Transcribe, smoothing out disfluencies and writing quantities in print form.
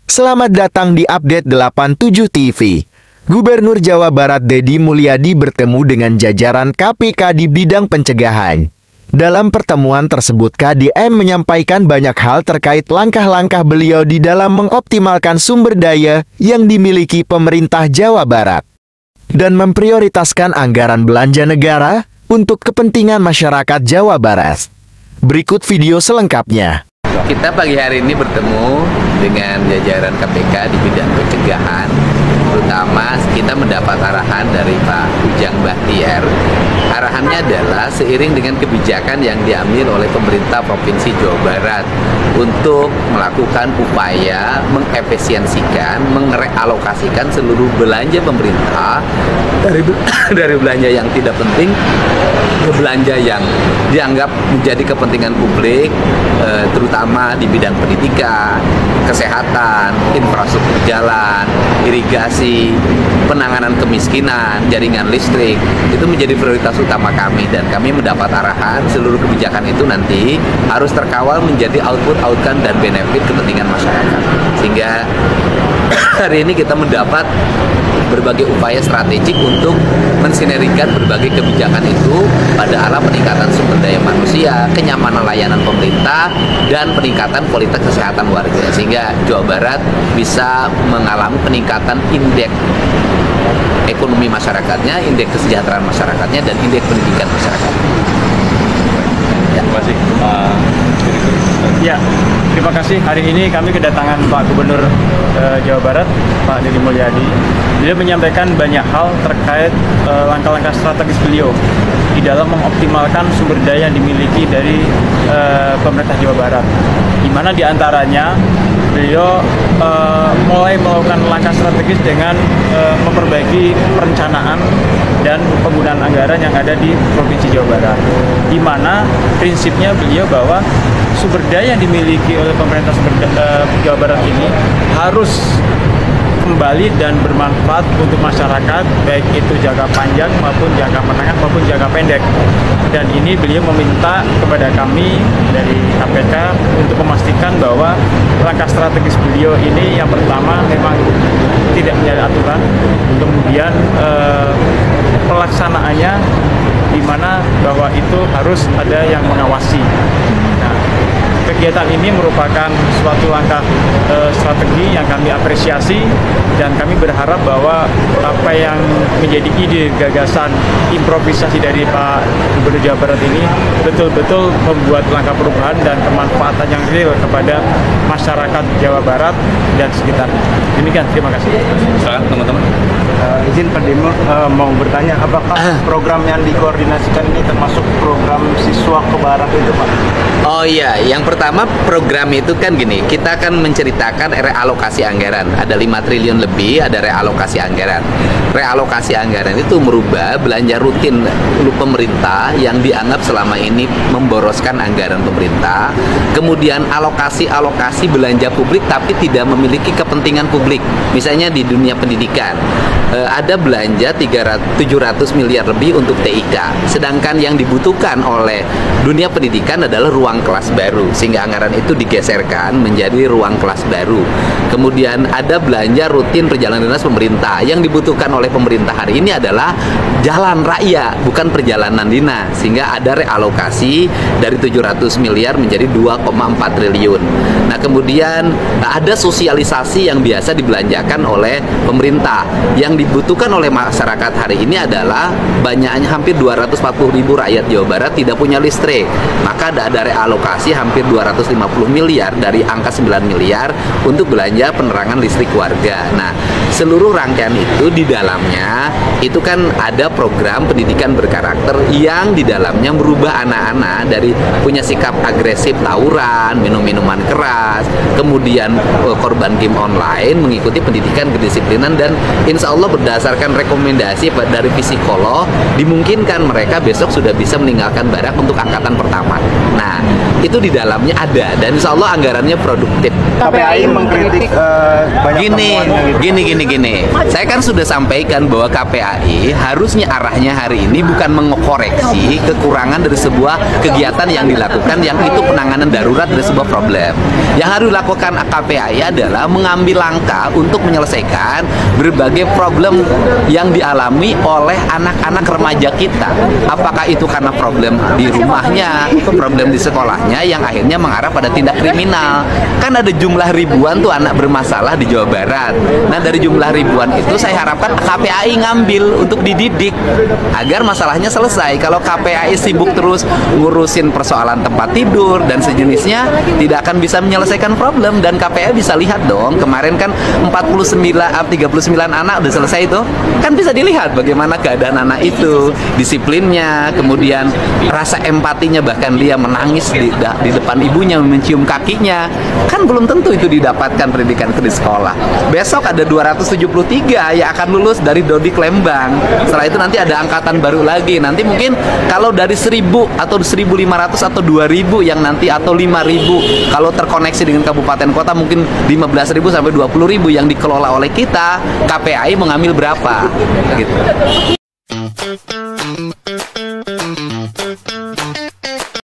Selamat datang di Update 87 TV. Gubernur Jawa Barat Deddy Mulyadi bertemu dengan jajaran KPK di bidang pencegahan. Dalam pertemuan tersebut, KDM menyampaikan banyak hal terkait langkah-langkah beliau di dalam mengoptimalkan sumber daya yang dimiliki pemerintah Jawa Barat dan memprioritaskan anggaran belanja negara untuk kepentingan masyarakat Jawa Barat. Berikut video selengkapnya. Kita pagi hari ini bertemu dengan jajaran KPK di bidang pencegahan, terutama kita mendapat arahan dari Pak Ujang Bahtiar. Arahannya adalah seiring dengan kebijakan yang diambil oleh pemerintah Provinsi Jawa Barat untuk melakukan upaya mengefisiensikan, mengerealokasikan seluruh belanja pemerintah dari belanja yang tidak penting ke belanja yang dianggap menjadi kepentingan publik, terutama di bidang pendidikan, kesehatan, infrastruktur jalan, irigasi, penanganan kemiskinan, jaringan listrik. Itu menjadi prioritas utama kami, dan kami mendapat arahan seluruh kebijakan itu nanti harus terkawal menjadi outcome dan benefit kepentingan masyarakat. Sehingga hari ini kita mendapat berbagai upaya strategik untuk mensinergikan berbagai kebijakan itu pada arah peningkatan sumber daya manusia, kenyamanan layanan pemerintah, dan peningkatan kualitas kesehatan warga, sehingga Jawa Barat bisa mengalami peningkatan indeks ekonomi masyarakatnya, indeks kesejahteraan masyarakatnya, dan indeks pendidikan masyarakat. Ya. Terima kasih. Ya, terima kasih. Hari ini kami kedatangan Pak Gubernur Jawa Barat, Pak Deddy Mulyadi. Beliau menyampaikan banyak hal terkait langkah-langkah strategis beliau di dalam mengoptimalkan sumber daya yang dimiliki dari pemerintah Jawa Barat. Di mana diantaranya beliau mulai melakukan langkah strategis dengan memperbaiki perencanaan dan penggunaan anggaran yang ada di Provinsi Jawa Barat. Di mana prinsipnya beliau bahwa sumber daya yang dimiliki oleh pemerintah Jawa Barat ini harus kembali dan bermanfaat untuk masyarakat, baik itu jangka panjang maupun jangka menengah maupun jangka pendek. Dan ini beliau meminta kepada kami dari KPK untuk memastikan bahwa langkah strategis beliau ini yang pertama memang tidak menyalahi aturan, kemudian pelaksanaannya di mana bahwa itu harus ada yang mengawasi. Nah, kegiatan ini merupakan suatu langkah strategi yang kami apresiasi, dan kami berharap bahwa apa yang menjadi ide, gagasan, improvisasi dari Pak Gubernur Jawa Barat ini betul-betul membuat langkah perubahan dan kemanfaatan yang real kepada masyarakat Jawa Barat dan sekitarnya. Demikian, terima kasih. Silakan teman-teman. Izin Pak Demur mau bertanya, apakah program yang dikoordinasikan ini termasuk program siswa ke Barat itu, Pak? Oh iya, yang pertama program itu kan gini, kita akan menceritakan realokasi anggaran. Ada 5 triliun lebih, ada realokasi anggaran. Realokasi anggaran itu merubah belanja rutin pemerintah yang dianggap selama ini memboroskan anggaran pemerintah. Kemudian alokasi belanja publik tapi tidak memiliki kepentingan publik. Misalnya di dunia pendidikan, ada belanja 700 miliar lebih untuk TIK. Sedangkan yang dibutuhkan oleh dunia pendidikan adalah ruang kelas baru, sehingga anggaran itu digeserkan menjadi ruang kelas baru. Kemudian ada belanja rutin perjalanan dinas pemerintah. Yang dibutuhkan oleh pemerintah hari ini adalah jalan raya, bukan perjalanan dinas, sehingga ada realokasi dari 700 miliar menjadi 2,4 triliun. Nah, kemudian ada sosialisasi yang biasa dibelanjakan oleh pemerintah. Yang dibutuhkan oleh masyarakat hari ini adalah banyaknya hampir 240.000 rakyat Jawa Barat tidak punya listrik. Maka ada realokasi hampir 250 miliar dari angka 9 miliar untuk belanja penerangan listrik warga. Nah, seluruh rangkaian itu di dalamnya itu kan ada program pendidikan berkarakter yang di dalamnya merubah anak-anak dari punya sikap agresif tawuran, minum-minuman keras, kemudian korban game online, mengikuti pendidikan kedisiplinan, dan insya Allah berdasarkan rekomendasi dari psikolog dimungkinkan mereka besok sudah bisa meninggalkan barak untuk angkatan pertama. Nah, itu di dalamnya ada, dan insya Allah anggarannya produktif. KPAI mengkritik banyak temuannya gitu. Gini. Saya kan sudah sampaikan bahwa KPAI harusnya arahnya hari ini bukan mengoreksi kekurangan dari sebuah kegiatan yang dilakukan yang itu penanganan darurat dari sebuah problem. Yang harus dilakukan KPAI adalah mengambil langkah untuk menyelesaikan berbagai problem yang dialami oleh anak-anak remaja kita. Apakah itu karena problem di rumahnya, problem di sekolahnya yang akhirnya mengarah pada tindak kriminal. Kan ada jumlah ribuan tuh anak bermasalah di Jawa Barat. Nah, dari jumlah ribuan itu saya harapkan KPAI ngambil untuk dididik agar masalahnya selesai. Kalau KPAI sibuk terus ngurusin persoalan tempat tidur dan sejenisnya, tidak akan bisa menyelesaikan problem. Dan KPAI bisa lihat dong, kemarin kan 39 anak udah selesai itu. Kan bisa dilihat bagaimana keadaan anak itu, disiplinnya, kemudian rasa empatinya, bahkan dia menangis di depan ibunya, mencium kakinya. Kan belum tentu itu didapatkan pendidikan di sekolah. Besok ada 273 yang akan lulus dari Dodik Lembang. Setelah itu nanti ada angkatan baru lagi. Nanti mungkin kalau dari 1000 atau 1500 atau 2000 yang nanti, atau 5000 kalau terkoneksi dengan kabupaten kota, mungkin 15.000 sampai 20.000 yang dikelola oleh kita. KPAI mengambil berapa gitu.